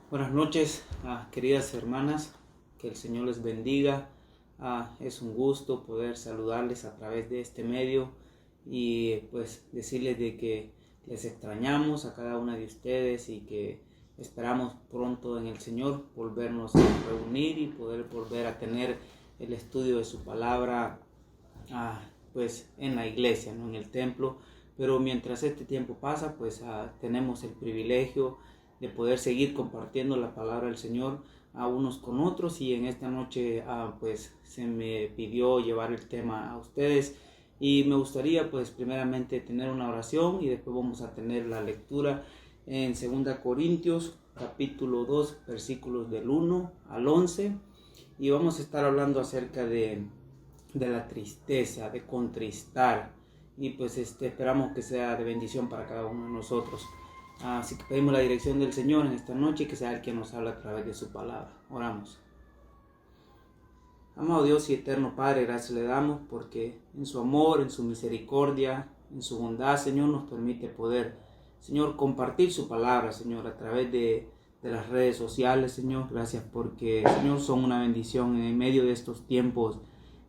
Buenas noches, queridas hermanas, que el Señor les bendiga. Es un gusto poder saludarles a través de este medio y pues decirles de que les extrañamos a cada una de ustedes y que esperamos pronto en el Señor volvernos a reunir y poder volver a tener el estudio de su palabra pues en la iglesia, no en el templo. Pero mientras este tiempo pasa, pues tenemos el privilegio de poder seguir compartiendo la palabra del Señor a unos con otros, y en esta noche pues se me pidió llevar el tema a ustedes y me gustaría pues primeramente tener una oración y después vamos a tener la lectura en 2 Corintios capítulo 2 versículos del 1 al 11, y vamos a estar hablando acerca de la tristeza, de contristar, y pues esperamos que sea de bendición para cada uno de nosotros. Así que pedimos la dirección del Señor en esta noche y que sea el que nos habla a través de su palabra. Oramos. Amado Dios y eterno Padre, gracias le damos porque en su amor, en su misericordia, en su bondad, Señor, nos permite poder, Señor, compartir su palabra, Señor, a través de las redes sociales, Señor. Gracias porque, Señor, son una bendición en medio de estos tiempos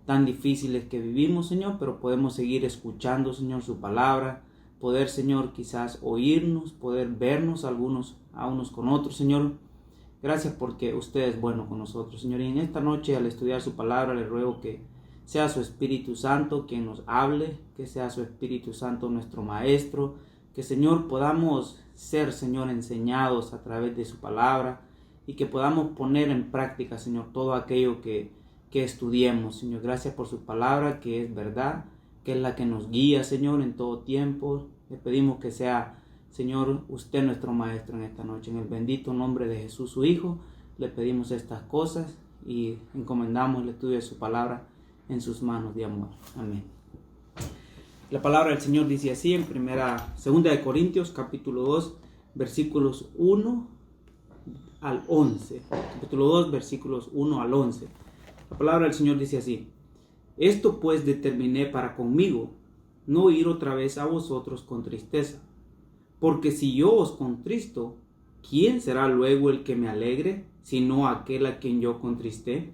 tan difíciles que vivimos, Señor, pero podemos seguir escuchando, Señor, su palabra. Poder, Señor, quizás oírnos, poder vernos a unos con otros, Señor. Gracias porque usted es bueno con nosotros, Señor. Y en esta noche, al estudiar su palabra, le ruego que sea su Espíritu Santo quien nos hable, que sea su Espíritu Santo nuestro Maestro, que, Señor, podamos ser, Señor, enseñados a través de su palabra y que podamos poner en práctica, Señor, todo aquello que estudiemos, Señor. Gracias por su palabra, que es verdad, que es la que nos guía, Señor, en todo tiempo. Le pedimos que sea, Señor, usted nuestro Maestro en esta noche. En el bendito nombre de Jesús, su Hijo, le pedimos estas cosas y encomendamos el estudio de su palabra en sus manos de amor. Amén. La palabra del Señor dice así en 2 Corintios capítulo 2 versículos 1 al 11. Capítulo 2 versículos 1 al 11. La palabra del Señor dice así: Esto pues determiné para conmigo, no ir otra vez a vosotros con tristeza. Porque si yo os contristo, ¿quién será luego el que me alegre, sino aquel a quien yo contristé?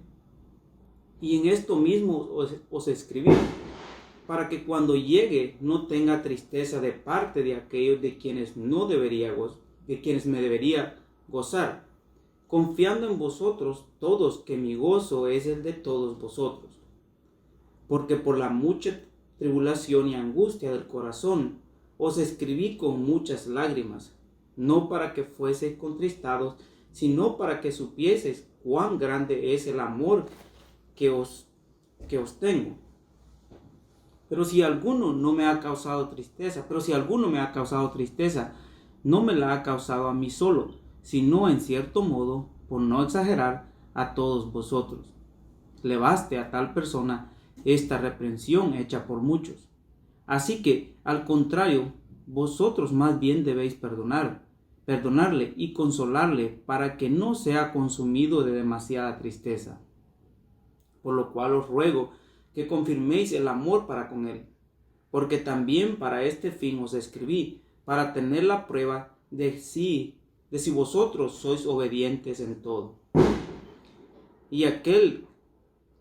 Y en esto mismo os escribí, para que cuando llegue no tenga tristeza de parte de aquellos de quienes me debería gozar, confiando en vosotros todos que mi gozo es el de todos vosotros. Porque por la mucha tribulación y angustia del corazón os escribí con muchas lágrimas, no para que fueseis contristados, sino para que supieseis cuán grande es el amor que os tengo. Pero si alguno me ha causado tristeza, no me la ha causado a mí solo, sino en cierto modo, por no exagerar, a todos vosotros. Le baste a tal persona esta reprensión hecha por muchos. Así que, al contrario, vosotros más bien debéis perdonarle y consolarle para que no sea consumido de demasiada tristeza. Por lo cual os ruego que confirméis el amor para con él, porque también para este fin os escribí, para tener la prueba de si vosotros sois obedientes en todo. Y aquel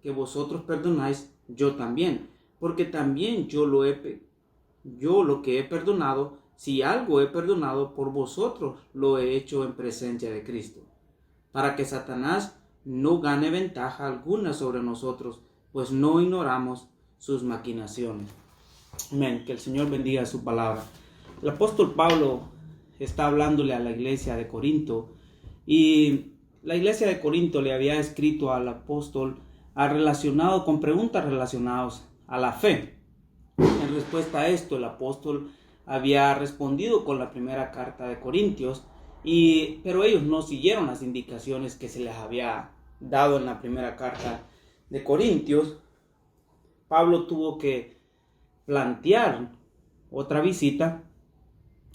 que vosotros perdonáis, yo también, porque también yo lo que he perdonado, si algo he perdonado por vosotros, lo he hecho en presencia de Cristo, para que Satanás no gane ventaja alguna sobre nosotros, pues no ignoramos sus maquinaciones. Amén. Que el Señor bendiga su palabra. El apóstol Pablo está hablándole a la iglesia de Corinto, y la iglesia de Corinto le había escrito al apóstol con preguntas relacionadas a la fe. En respuesta a esto, el apóstol había respondido con la primera carta de Corintios, pero ellos no siguieron las indicaciones que se les había dado en la primera carta de Corintios. Pablo tuvo que plantear otra visita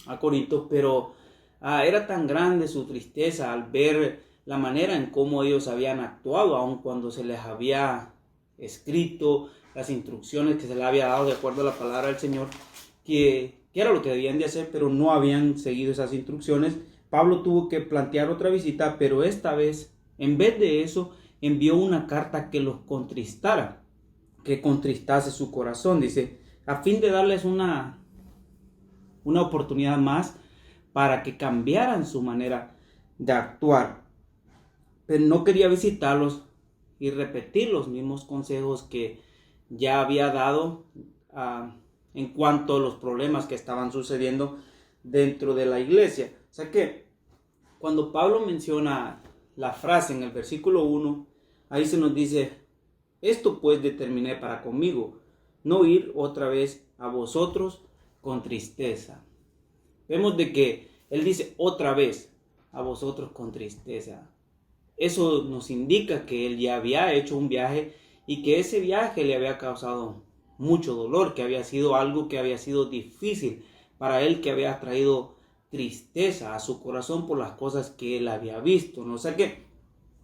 a Corinto, pero era tan grande su tristeza al ver la manera en cómo ellos habían actuado, aun cuando se les había escrito las instrucciones que se les había dado de acuerdo a la palabra del Señor, que era lo que debían de hacer, pero no habían seguido esas instrucciones. Pablo tuvo que plantear otra visita, pero esta vez, en vez de eso, envió una carta que los contristara, que contristase su corazón, dice, a fin de darles una oportunidad más para que cambiaran su manera de actuar. Pero no quería visitarlos y repetir los mismos consejos que ya había dado en cuanto a los problemas que estaban sucediendo dentro de la iglesia. O sea que cuando Pablo menciona la frase en el versículo 1, ahí se nos dice, esto pues determiné para conmigo, no ir otra vez a vosotros con tristeza. Vemos de que él dice otra vez a vosotros con tristeza. Eso nos indica que él ya había hecho un viaje y que ese viaje le había causado mucho dolor, que había sido algo que había sido difícil para él, que había traído tristeza a su corazón por las cosas que él había visto, ¿no? O sea que,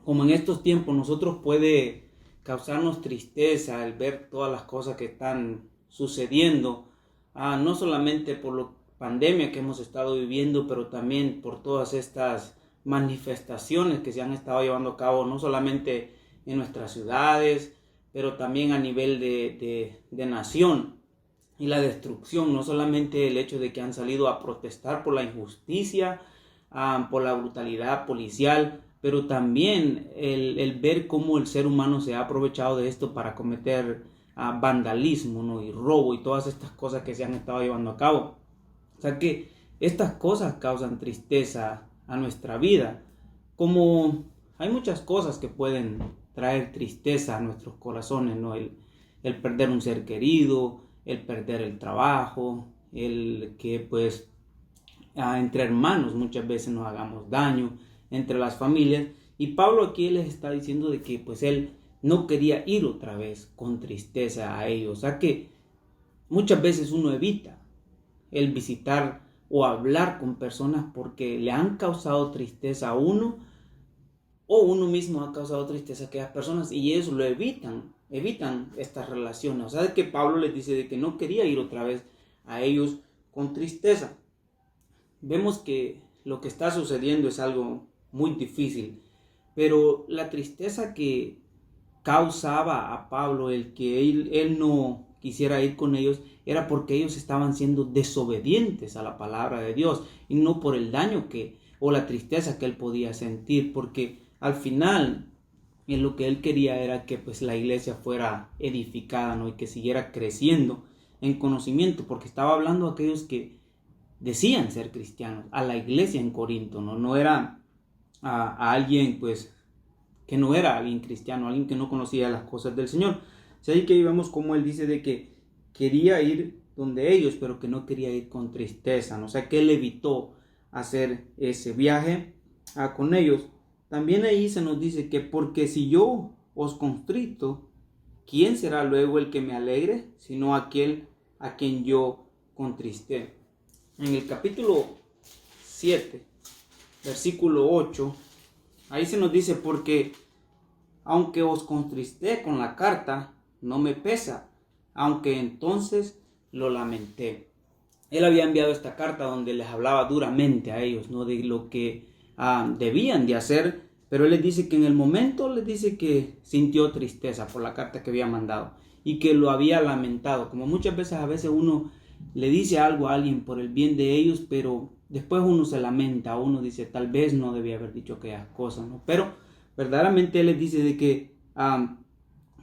como en estos tiempos nosotros puede causarnos tristeza el ver todas las cosas que están sucediendo, no solamente por la pandemia que hemos estado viviendo, pero también por todas estas manifestaciones que se han estado llevando a cabo, no solamente en nuestras ciudades, pero también a nivel de nación, y la destrucción, no solamente el hecho de que han salido a protestar por la injusticia, por la brutalidad policial, pero también el ver cómo el ser humano se ha aprovechado de esto para cometer vandalismo, ¿no? Y robo y todas estas cosas que se han estado llevando a cabo. O sea que estas cosas causan tristeza a nuestra vida, como hay muchas cosas que pueden traer tristeza a nuestros corazones, ¿no? El perder un ser querido, el perder el trabajo, el que pues entre hermanos muchas veces nos hagamos daño, entre las familias. Y Pablo aquí les está diciendo de que pues él no quería ir otra vez con tristeza a ellos. O sea que muchas veces uno evita el visitar o hablar con personas porque le han causado tristeza a uno, o uno mismo ha causado tristeza a aquellas personas, y ellos lo evitan estas relaciones. O sea que Pablo les dice de que no quería ir otra vez a ellos con tristeza. Vemos que lo que está sucediendo es algo muy difícil, pero la tristeza que causaba a Pablo el que él no quisiera ir con ellos era porque ellos estaban siendo desobedientes a la palabra de Dios, y no por el daño o la tristeza que él podía sentir, porque al final lo que él quería era que pues la iglesia fuera edificada, ¿no? Y que siguiera creciendo en conocimiento, porque estaba hablando a aquellos que decían ser cristianos, a la iglesia en Corinto, no era a alguien pues que no era alguien cristiano, alguien que no conocía las cosas del Señor. Así que ahí vemos cómo él dice de que quería ir donde ellos, pero que no quería ir con tristeza, ¿no? O sea que él evitó hacer ese viaje con ellos. También ahí se nos dice que porque si yo os constrito, ¿quién será luego el que me alegre? Sino aquel a quien yo contristé. En el capítulo 7, versículo 8, ahí se nos dice, porque aunque os contristé con la carta, no me pesa, aunque entonces lo lamenté. Él había enviado esta carta donde les hablaba duramente a ellos, ¿no? De lo que debían de hacer, pero él les dice que en el momento les dice que sintió tristeza por la carta que había mandado y que lo había lamentado, como muchas veces a veces uno le dice algo a alguien por el bien de ellos, pero después uno se lamenta, uno dice tal vez no debía haber dicho aquellas cosas, ¿no? Pero verdaderamente él les dice de que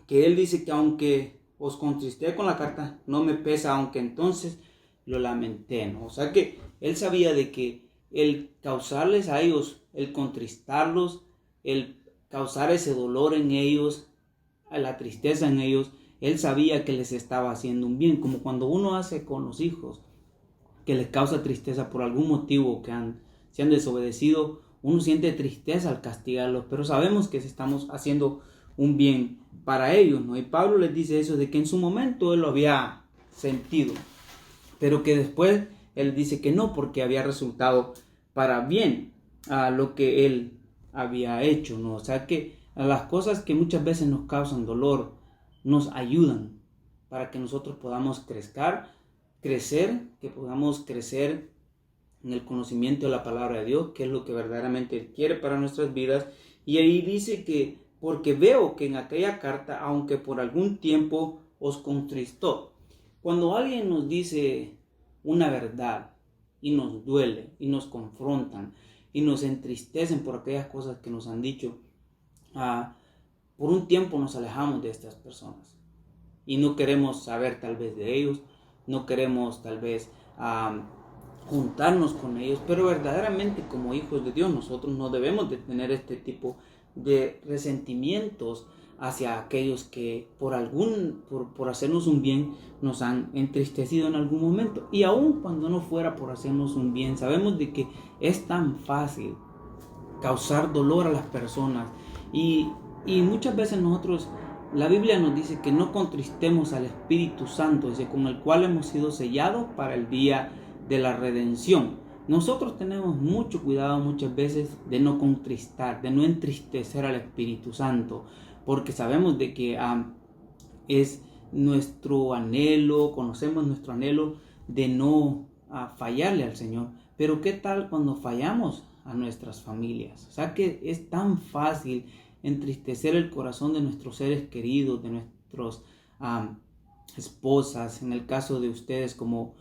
él dice que aunque os contristé con la carta, no me pesa, aunque entonces lo lamenté, ¿no? O sea que él sabía de que el causarles a ellos, el contristarlos, el causar ese dolor en ellos, la tristeza en ellos, él sabía que les estaba haciendo un bien, como cuando uno hace con los hijos, que les causa tristeza por algún motivo, que se han desobedecido, uno siente tristeza al castigarlos, pero sabemos que estamos haciendo un bien para ellos, ¿no? Y Pablo les dice eso, de que en su momento él lo había sentido, pero que después él dice que no, porque había resultado para bien a lo que él había hecho, ¿no? O sea que a las cosas que muchas veces nos causan dolor nos ayudan para que nosotros podamos crecer, que podamos crecer en el conocimiento de la palabra de Dios, que es lo que verdaderamente Él quiere para nuestras vidas. Y ahí dice que, porque veo que en aquella carta, aunque por algún tiempo os contristó. Cuando alguien nos dice una verdad y nos duele y nos confrontan y nos entristecen por aquellas cosas que nos han dicho, por un tiempo nos alejamos de estas personas y no queremos saber tal vez de ellos, no queremos tal vez juntarnos con ellos, pero verdaderamente como hijos de Dios nosotros no debemos de tener este tipo de resentimientos hacia aquellos que por hacernos un bien nos han entristecido en algún momento. Y aun cuando no fuera por hacernos un bien, sabemos de que es tan fácil causar dolor a las personas y muchas veces nosotros, la Biblia nos dice que no contristemos al Espíritu Santo, dice, con el cual hemos sido sellados para el día de la redención. Nosotros tenemos mucho cuidado muchas veces de no contristar, de no entristecer al Espíritu Santo, porque sabemos de que es nuestro anhelo, conocemos nuestro anhelo de no fallarle al Señor. Pero ¿qué tal cuando fallamos a nuestras familias? O sea que es tan fácil entristecer el corazón de nuestros seres queridos, de nuestras esposas, en el caso de ustedes como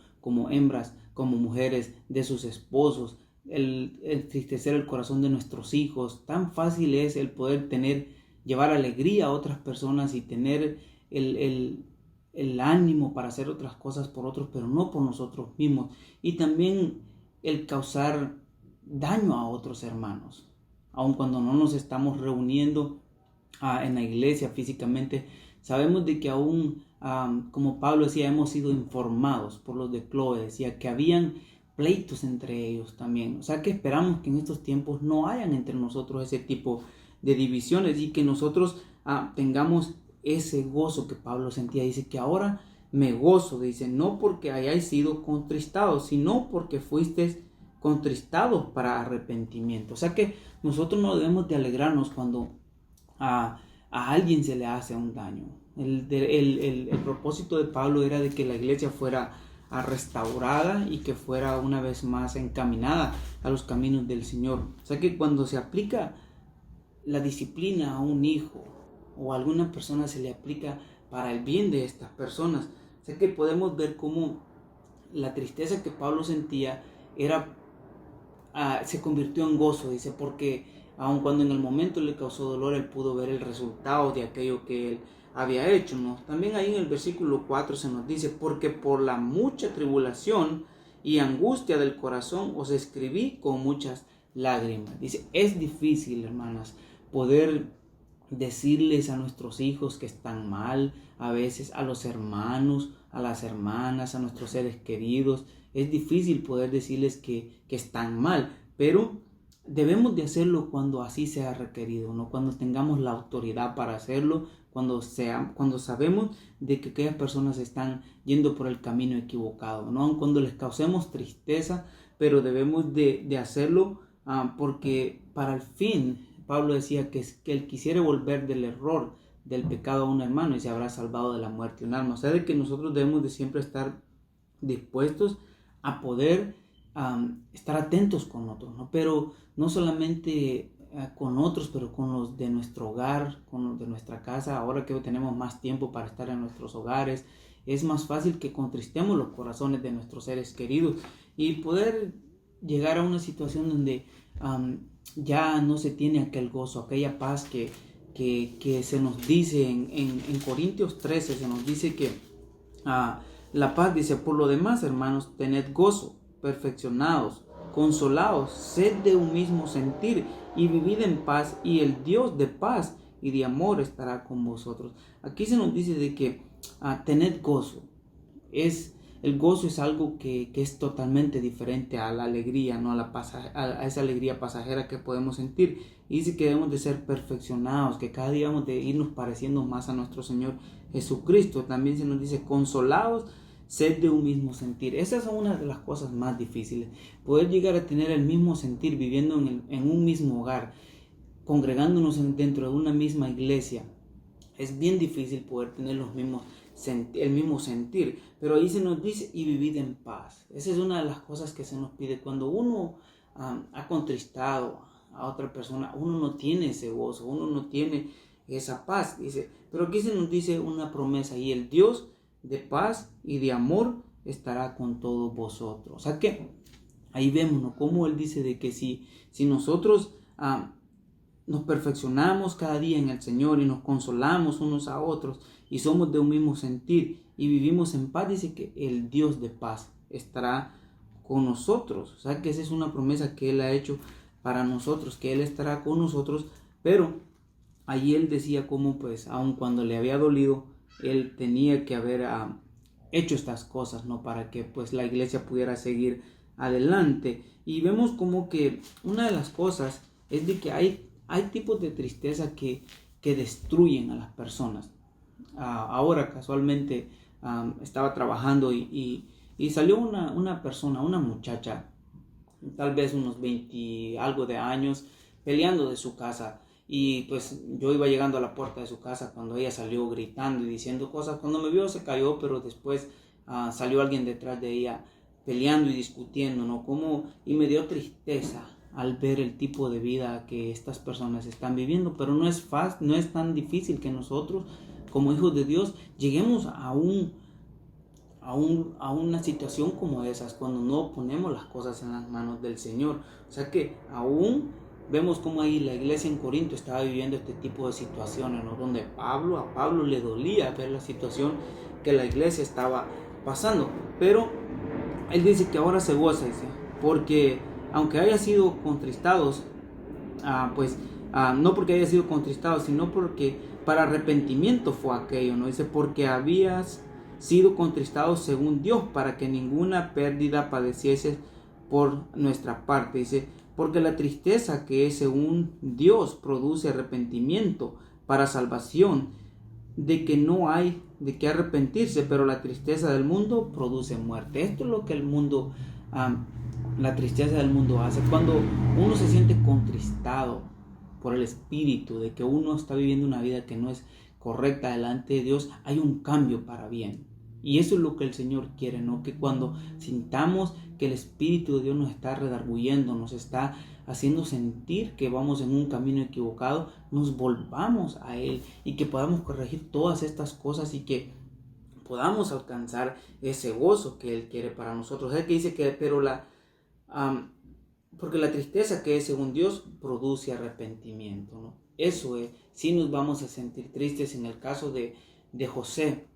hembras, como mujeres, de sus esposos, el entristecer el corazón de nuestros hijos. Tan fácil es el poder llevar alegría a otras personas y tener el ánimo para hacer otras cosas por otros, pero no por nosotros mismos. Y también el causar daño a otros hermanos, aun cuando no nos estamos reuniendo en la iglesia físicamente. Sabemos de que aún, como Pablo decía, hemos sido informados por los de Cloé, decía que habían pleitos entre ellos también. O sea que esperamos que en estos tiempos no hayan entre nosotros ese tipo de divisiones y que nosotros tengamos ese gozo que Pablo sentía. Dice que ahora me gozo, dice, no porque hayáis sido contristados, sino porque fuisteis contristados para arrepentimiento. O sea que nosotros no debemos de alegrarnos cuando a alguien se le hace un daño. El propósito de Pablo era de que la iglesia fuera restaurada y que fuera una vez más encaminada a los caminos del Señor. O sea que cuando se aplica la disciplina a un hijo o a alguna persona, se le aplica para el bien de estas personas. O sea que podemos ver cómo la tristeza que Pablo sentía se convirtió en gozo, dice, porque aun cuando en el momento le causó dolor, él pudo ver el resultado de aquello que él había hecho, ¿no? También ahí en el versículo 4 se nos dice, porque por la mucha tribulación y angustia del corazón os escribí con muchas lágrimas. Dice, es difícil, hermanas, poder decirles a nuestros hijos que están mal, a veces a los hermanos, a las hermanas, a nuestros seres queridos. Es difícil poder decirles que están mal, pero debemos de hacerlo cuando así sea requerido, ¿no? Cuando tengamos la autoridad para hacerlo, cuando sabemos de que aquellas personas están yendo por el camino equivocado, ¿no? Cuando les causemos tristeza, pero debemos de hacerlo porque para el fin, Pablo decía que él quisiera volver del error, del pecado a un hermano y se habrá salvado de la muerte un alma. O sea, de que nosotros debemos de siempre estar dispuestos a poder estar atentos con otros, ¿no? Pero no solamente con otros, pero con los de nuestro hogar, con los de nuestra casa. Ahora que tenemos más tiempo para estar en nuestros hogares, es más fácil que contristemos los corazones de nuestros seres queridos y poder llegar a una situación donde ya no se tiene aquel gozo, aquella paz que se nos dice en Corintios 13, se nos dice que la paz, dice, por lo demás, hermanos, tened gozo, perfeccionados, consolados, sed de un mismo sentir y vivid en paz, y el Dios de paz y de amor estará con vosotros. Aquí se nos dice de que tened gozo. El gozo es algo que es totalmente diferente a la alegría, ¿no? A esa alegría pasajera que podemos sentir. Y dice que debemos de ser perfeccionados, que cada día debemos de irnos pareciendo más a nuestro Señor Jesucristo. También se nos dice consolados, sed de un mismo sentir. Esas son una de las cosas más difíciles. Poder llegar a tener el mismo sentir viviendo en un mismo hogar, congregándonos dentro de una misma iglesia. Es bien difícil poder tener los mismos el mismo sentir. Pero ahí se nos dice, y vivid en paz. Esa es una de las cosas que se nos pide. Cuando uno ha contristado a otra persona, uno no tiene ese gozo, uno no tiene esa paz, dice. Pero aquí se nos dice una promesa, y el Dios de paz y de amor estará con todos vosotros. O sea que ahí vemos, ¿no?, cómo Él dice de que si nosotros nos perfeccionamos cada día en el Señor y nos consolamos unos a otros y somos de un mismo sentir y vivimos en paz, dice que el Dios de paz estará con nosotros. O sea que esa es una promesa que Él ha hecho para nosotros, que Él estará con nosotros. Pero allí Él decía cómo, pues, aun cuando le había dolido, Él tenía que haber hecho estas cosas, ¿no?, para que pues la iglesia pudiera seguir adelante. Y vemos como que una de las cosas es de que hay tipos de tristeza que destruyen a las personas. Ahora casualmente estaba trabajando y salió una persona, una muchacha, tal vez unos 20 algo de años, peleando de su casa. Y pues yo iba llegando a la puerta de su casa cuando ella salió gritando y diciendo cosas. Cuando me vio se cayó, pero después salió alguien detrás de ella peleando y discutiendo, ¿no? Y me dio tristeza al ver el tipo de vida que estas personas están viviendo. Pero no es fácil, no es tan difícil que nosotros como hijos de Dios lleguemos a una situación como esas, cuando no ponemos las cosas en las manos del Señor. O sea que aún vemos como ahí la iglesia en Corinto estaba viviendo este tipo de situaciones, ¿no?, donde a Pablo le dolía ver la situación que la iglesia estaba pasando. Pero él dice que ahora se goza, dice, porque aunque haya sido contristados, no porque haya sido contristados, sino porque para arrepentimiento fue aquello, ¿no? Dice, porque habías sido contristados según Dios, para que ninguna pérdida padeciese por nuestra parte. Dice, porque la tristeza que es según Dios produce arrepentimiento para salvación, de que no hay de qué arrepentirse, pero la tristeza del mundo produce muerte. Esto es lo que el mundo, la tristeza del mundo hace. Cuando uno se siente contristado por el espíritu de que uno está viviendo una vida que no es correcta delante de Dios, hay un cambio para bien. Y eso es lo que el Señor quiere, ¿no? Que cuando sintamos que el Espíritu de Dios nos está redarguyendo, nos está haciendo sentir que vamos en un camino equivocado, nos volvamos a Él y que podamos corregir todas estas cosas y que podamos alcanzar ese gozo que Él quiere para nosotros. Es que dice que, porque la tristeza que es según Dios produce arrepentimiento, ¿no? Eso es, si nos vamos a sentir tristes. En el caso de José,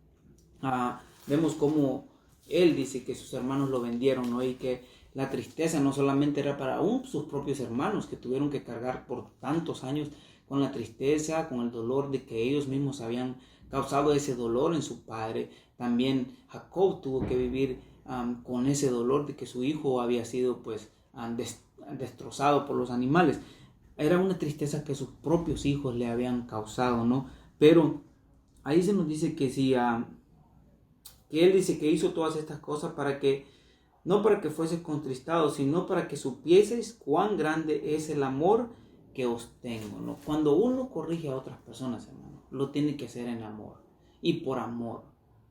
vemos cómo él dice que sus hermanos lo vendieron, ¿no? Y que la tristeza no solamente era para sus propios hermanos, que tuvieron que cargar por tantos años con la tristeza, con el dolor de que ellos mismos habían causado ese dolor en su padre. También Jacob tuvo que vivir con ese dolor de que su hijo había sido pues destrozado por los animales. Era una tristeza que sus propios hijos le habían causado, ¿no? Pero ahí se nos dice que si que él dice que hizo todas estas cosas no para que fuese contristado, sino para que supieseis cuán grande es el amor que os tengo, ¿no? Cuando uno corrige a otras personas, hermano, lo tiene que hacer en amor y por amor,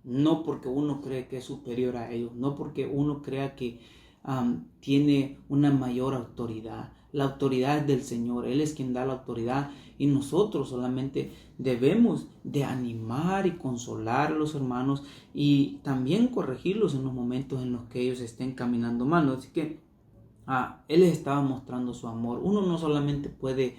no porque uno cree que es superior a ellos, no porque uno crea que tiene una mayor autoridad. La autoridad es del Señor, Él es quien da la autoridad y nosotros solamente debemos de animar y consolar a los hermanos y también corregirlos en los momentos en los que ellos estén caminando mal. Así que Él les estaba mostrando su amor. Uno no solamente puede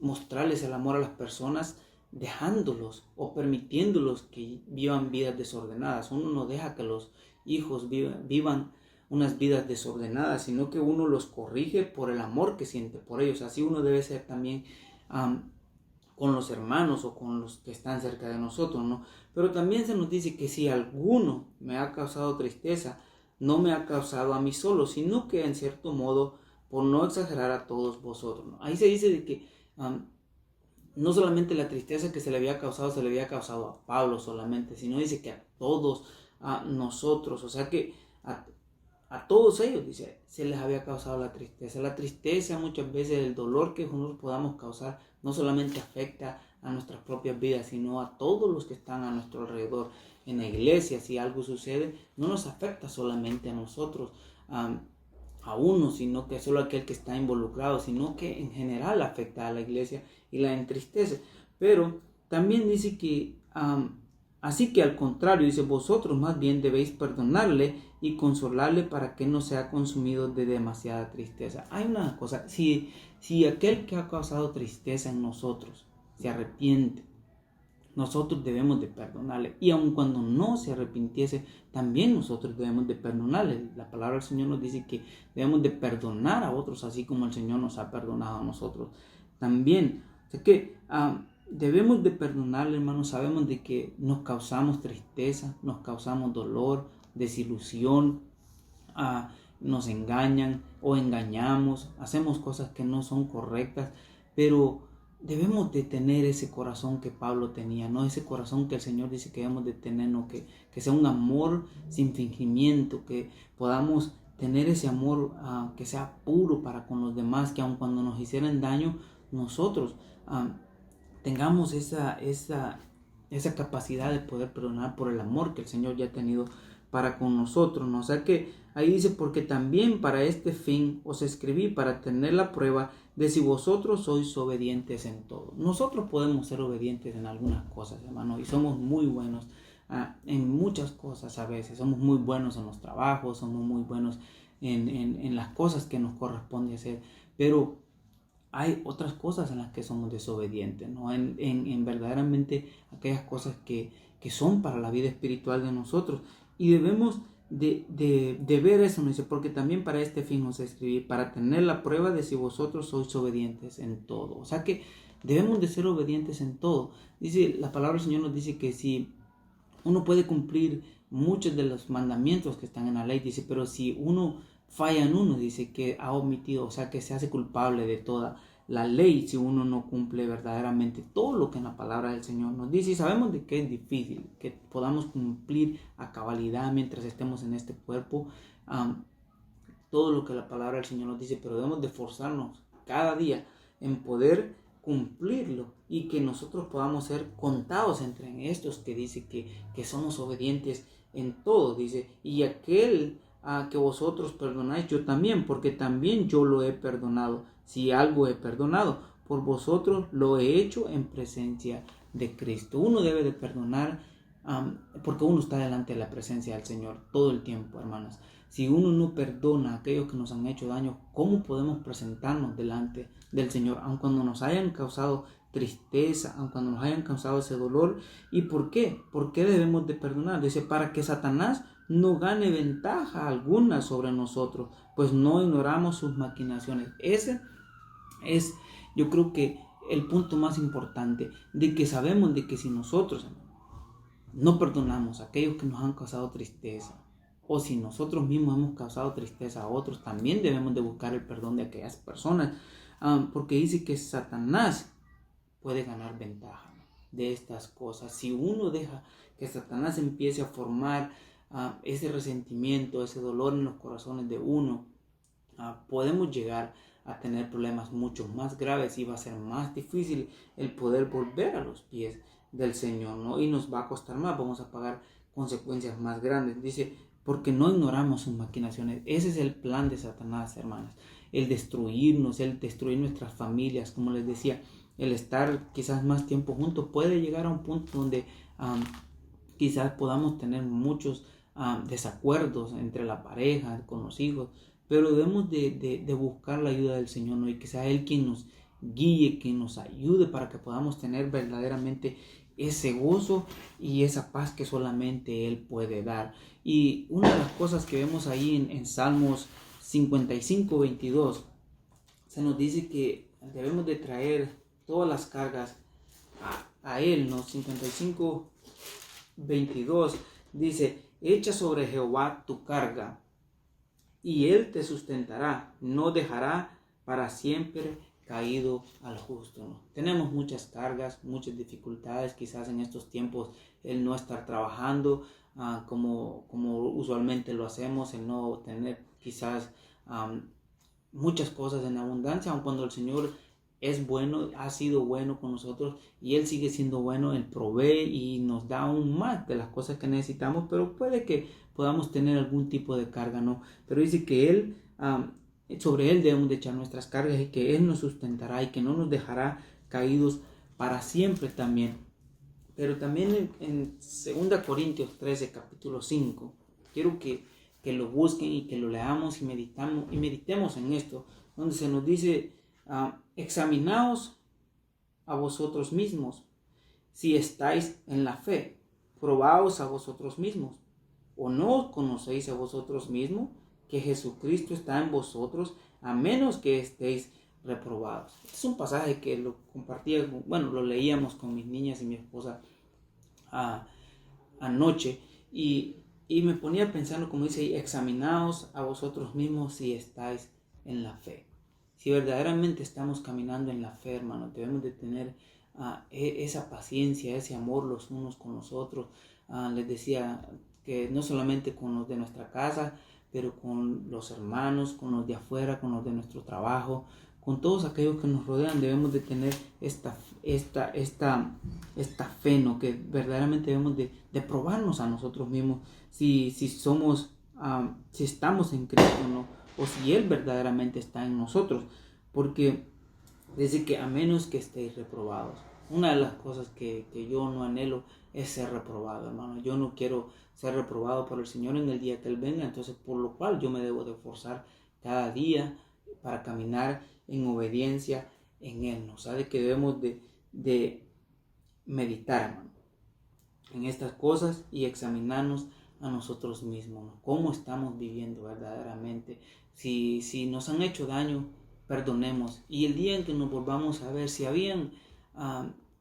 mostrarles el amor a las personas dejándolos o permitiéndolos que vivan vidas desordenadas. Uno no deja que los hijos vivan unas vidas desordenadas, sino que uno los corrige por el amor que siente por ellos. Así uno debe ser también con los hermanos o con los que están cerca de nosotros, ¿no? Pero también se nos dice que si alguno me ha causado tristeza, no me ha causado a mí solo, sino que en cierto modo, por no exagerar, a todos vosotros, ¿no? Ahí se dice de que no solamente la tristeza que se le había causado a Pablo solamente, sino dice que a todos nosotros. O sea que a todos ellos, dice, se les había causado la tristeza. La tristeza, muchas veces el dolor que nosotros podamos causar, no solamente afecta a nuestras propias vidas, sino a todos los que están a nuestro alrededor. En la iglesia, si algo sucede, no nos afecta solamente a nosotros, a uno, sino que solo aquel que está involucrado, sino que en general afecta a la iglesia y la entristece. Pero también dice que, así que al contrario, dice, vosotros más bien debéis perdonarle y consolarle para que no sea consumido de demasiada tristeza. Hay una cosa, si aquel que ha causado tristeza en nosotros se arrepiente, nosotros debemos de perdonarle. Y aun cuando no se arrepintiese, también nosotros debemos de perdonarle. La palabra del Señor nos dice que debemos de perdonar a otros así como el Señor nos ha perdonado a nosotros también. O sea que debemos de perdonarle, hermanos. Sabemos de que nos causamos tristeza, nos causamos dolor, desilusión, nos engañan o engañamos, hacemos cosas que no son correctas, pero debemos de tener ese corazón que Pablo tenía, ¿no? Ese corazón que el Señor dice que debemos de tener, ¿no? Que sea un amor sin fingimiento, que podamos tener ese amor que sea puro para con los demás, que aun cuando nos hicieran daño, nosotros tengamos esa capacidad de poder perdonar por el amor que el Señor ya ha tenido para con nosotros, ¿no? O sea que ahí dice, porque también para este fin os escribí, para tener la prueba de si vosotros sois obedientes en todo. Nosotros podemos ser obedientes en algunas cosas, hermano, y somos muy buenos en muchas cosas a veces. Somos muy buenos en los trabajos, somos muy buenos en las cosas que nos corresponde hacer, pero hay otras cosas en las que somos desobedientes, ¿no? En verdaderamente aquellas cosas que son para la vida espiritual de nosotros. Y debemos de ver eso, ¿no? Dice, porque también para este fin os escribí, para tener la prueba de si vosotros sois obedientes en todo. O sea que debemos de ser obedientes en todo. Dice, la palabra del Señor nos dice que si uno puede cumplir muchos de los mandamientos que están en la ley, dice, pero si uno falla en uno, dice que ha omitido, o sea que se hace culpable de toda la ley si uno no cumple verdaderamente todo lo que en la palabra del Señor nos dice. Y sabemos de que es difícil que podamos cumplir a cabalidad mientras estemos en este cuerpo todo lo que la palabra del Señor nos dice, pero debemos de esforzarnos cada día en poder cumplirlo y que nosotros podamos ser contados entre estos que dice que somos obedientes en todo, dice, y aquel que vosotros perdonáis, yo también, porque también yo lo he perdonado. Si algo he perdonado, por vosotros lo he hecho en presencia de Cristo. Uno debe de perdonar porque uno está delante de la presencia del Señor todo el tiempo, hermanos. Si uno no perdona a aquellos que nos han hecho daño, ¿cómo podemos presentarnos delante del Señor? Aun cuando nos hayan causado tristeza, aun cuando nos hayan causado ese dolor. ¿Y por qué? ¿Por qué debemos de perdonar? Dice, para que Satanás no gane ventaja alguna sobre nosotros, pues no ignoramos sus maquinaciones. Ese es, yo creo que el punto más importante, de que sabemos de que si nosotros no perdonamos a aquellos que nos han causado tristeza, o si nosotros mismos hemos causado tristeza a otros, también debemos de buscar el perdón de aquellas personas, porque dice que Satanás puede ganar ventaja de estas cosas. Si uno deja que Satanás empiece a formar ese resentimiento, ese dolor en los corazones de uno, podemos llegar a tener problemas mucho más graves y va a ser más difícil el poder volver a los pies del Señor, ¿no? Y nos va a costar más, vamos a pagar consecuencias más grandes. Dice, porque no ignoramos sus maquinaciones. Ese es el plan de Satanás, hermanas. El destruirnos, el destruir nuestras familias, como les decía, el estar quizás más tiempo juntos puede llegar a un punto donde quizás podamos tener muchos desacuerdos entre la pareja, con los hijos, pero debemos de buscar la ayuda del Señor, ¿no? Y que sea Él quien nos guíe, quien nos ayude para que podamos tener verdaderamente ese gozo y esa paz que solamente Él puede dar. Y una de las cosas que vemos ahí en Salmos 55, 22, se nos dice que debemos de traer todas las cargas a Él, ¿no? 55, 22 dice, echa sobre Jehová tu carga y Él te sustentará, no dejará para siempre caído al justo, ¿no? Tenemos muchas cargas, muchas dificultades, quizás en estos tiempos el no estar trabajando, como usualmente lo hacemos, el no tener quizás muchas cosas en abundancia, aun cuando el Señor es bueno, ha sido bueno con nosotros y Él sigue siendo bueno, Él provee y nos da aún más de las cosas que necesitamos, pero puede que podamos tener algún tipo de carga, ¿no? Pero dice que Él, sobre Él debemos de echar nuestras cargas y que Él nos sustentará y que no nos dejará caídos para siempre también. Pero también en 2 Corintios 13, capítulo 5, quiero que lo busquen y que lo leamos y meditemos en esto, donde se nos dice, examinaos a vosotros mismos si estáis en la fe, probaos a vosotros mismos, o no conocéis a vosotros mismos que Jesucristo está en vosotros, a menos que estéis reprobados. Este es un pasaje que lo compartía, lo leíamos con mis niñas y mi esposa anoche, y me ponía pensando, como dice, examinaos a vosotros mismos si estáis en la fe. Si verdaderamente estamos caminando en la fe, hermanos, debemos de tener esa paciencia, ese amor los unos con los otros. Les decía que no solamente con los de nuestra casa, pero con los hermanos, con los de afuera, con los de nuestro trabajo, con todos aquellos que nos rodean, debemos de tener esta fe, ¿no? Que verdaderamente debemos de probarnos a nosotros mismos si estamos en Cristo, ¿no? O si Él verdaderamente está en nosotros, porque dice que a menos que estéis reprobados. Una de las cosas que yo no anhelo es ser reprobado, hermano. Yo no quiero ser reprobado por el Señor en el día que Él venga, entonces por lo cual yo me debo de esforzar cada día para caminar en obediencia en Él, ¿no? Sabe que debemos de meditar, hermano, en estas cosas y examinarnos a nosotros mismos, ¿no? Cómo estamos viviendo verdaderamente. Si nos han hecho daño, perdonemos. Y el día en que nos volvamos a ver, si habían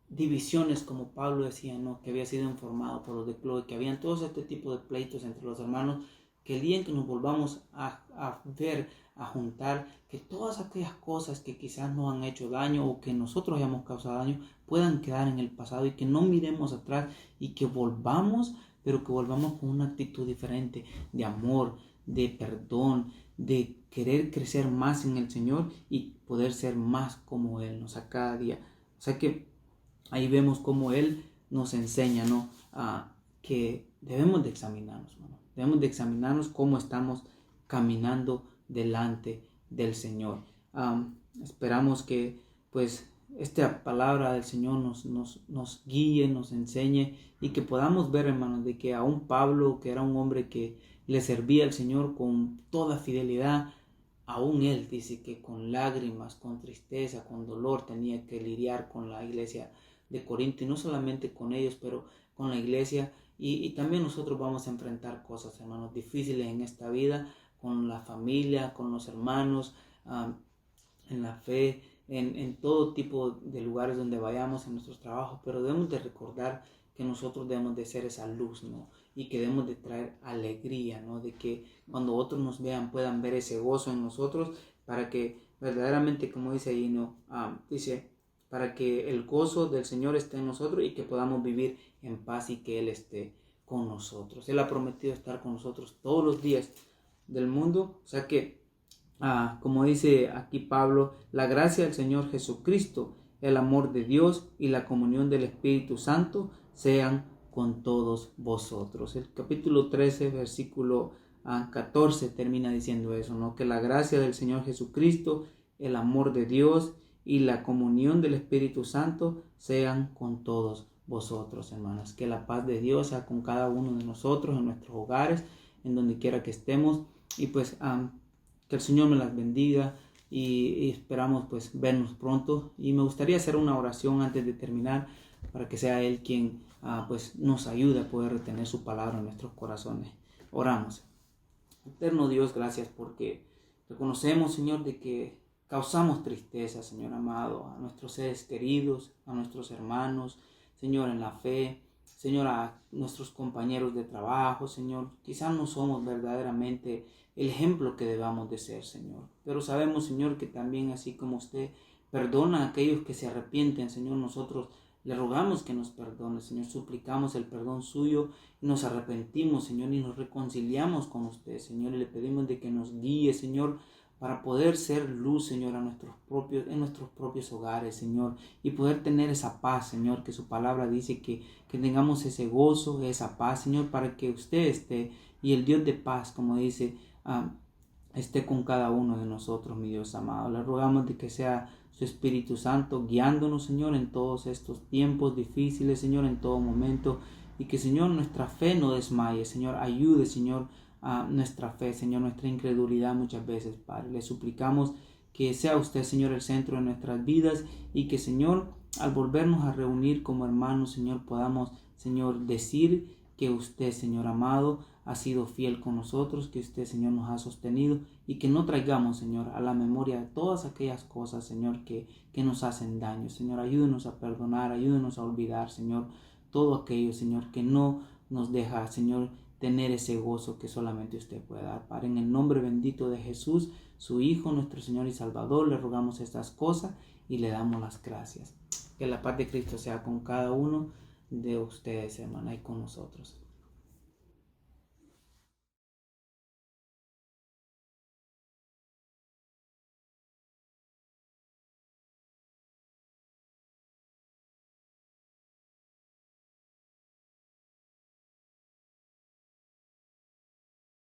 divisiones, como Pablo decía, ¿no? Que había sido informado por los de Chloe, que habían todos este tipo de pleitos entre los hermanos, que el día en que nos volvamos a ver, a juntar, que todas aquellas cosas que quizás nos han hecho daño o que nosotros hayamos causado daño puedan quedar en el pasado y que no miremos atrás y que volvamos, pero que volvamos con una actitud diferente de amor, de perdón, de querer crecer más en el Señor y poder ser más como Él, ¿no? O sea, cada día. O sea que ahí vemos cómo Él nos enseña, ¿no? Que debemos de examinarnos, ¿no? Debemos de examinarnos cómo estamos caminando delante del Señor. Esperamos que pues esta palabra del Señor nos guíe, nos enseñe y que podamos ver, hermanos, de que aún Pablo, que era un hombre que le servía al Señor con toda fidelidad, aún él dice que con lágrimas, con tristeza, con dolor tenía que lidiar con la iglesia de Corinto, y no solamente con ellos, pero con la iglesia. Y también nosotros vamos a enfrentar cosas, hermanos, difíciles en esta vida, con la familia, con los hermanos, en la fe, en todo tipo de lugares donde vayamos, en nuestros trabajos, pero debemos de recordar que nosotros debemos de ser esa luz, ¿no? Y que debemos de traer alegría, ¿no? De que cuando otros nos vean puedan ver ese gozo en nosotros, para que verdaderamente, como dice ahí, ¿no? Dice, para que el gozo del Señor esté en nosotros y que podamos vivir en paz y que Él esté con nosotros. Él ha prometido estar con nosotros todos los días del mundo. O sea que, como dice aquí Pablo, la gracia del Señor Jesucristo, el amor de Dios y la comunión del Espíritu Santo sean con todos vosotros. El capítulo 13, versículo 14 termina diciendo eso, ¿no? Que la gracia del Señor Jesucristo, el amor de Dios y la comunión del Espíritu Santo sean con todos vosotros, hermanos. Que la paz de Dios sea con cada uno de nosotros, en nuestros hogares, en donde quiera que estemos. Y pues que el Señor me las bendiga y esperamos pues vernos pronto. Y me gustaría hacer una oración antes de terminar, para que sea Él quien pues nos ayude a poder retener su palabra en nuestros corazones. Oramos. Eterno Dios, gracias porque reconocemos, Señor, de que causamos tristeza, Señor amado, a nuestros seres queridos, a nuestros hermanos, Señor, en la fe, Señor, a nuestros compañeros de trabajo, Señor. Quizás no somos verdaderamente el ejemplo que debamos de ser, Señor. Pero sabemos, Señor, que también así como usted perdona a aquellos que se arrepienten, Señor, nosotros Le rogamos que nos perdone, Señor. Suplicamos el perdón suyo y nos arrepentimos, Señor, y nos reconciliamos con usted, Señor. Y le pedimos de que nos guíe, Señor, para poder ser luz, Señor, en nuestros propios hogares, Señor. Y poder tener esa paz, Señor, que su palabra dice que tengamos ese gozo, esa paz, Señor, para que usted esté y el Dios de paz, como dice, esté con cada uno de nosotros, mi Dios amado. Le rogamos de que sea su Espíritu Santo guiándonos, Señor, en todos estos tiempos difíciles, Señor, en todo momento. Y que, Señor, nuestra fe no desmaye, Señor. Ayude, Señor, a nuestra fe, Señor, nuestra incredulidad muchas veces, Padre. Le suplicamos que sea usted, Señor, el centro de nuestras vidas y que, Señor, al volvernos a reunir como hermanos, Señor, podamos, Señor, decir que usted, Señor amado, ha sido fiel con nosotros, que usted, Señor, nos ha sostenido y que no traigamos, Señor, a la memoria todas aquellas cosas, Señor, que nos hacen daño. Señor, ayúdenos a perdonar, ayúdenos a olvidar, Señor, todo aquello, Señor, que no nos deja, Señor, tener ese gozo que solamente usted puede dar. Padre, en el nombre bendito de Jesús, su Hijo, nuestro Señor y Salvador, le rogamos estas cosas y le damos las gracias. Que la paz de Cristo sea con cada uno de ustedes, hermana, y con nosotros.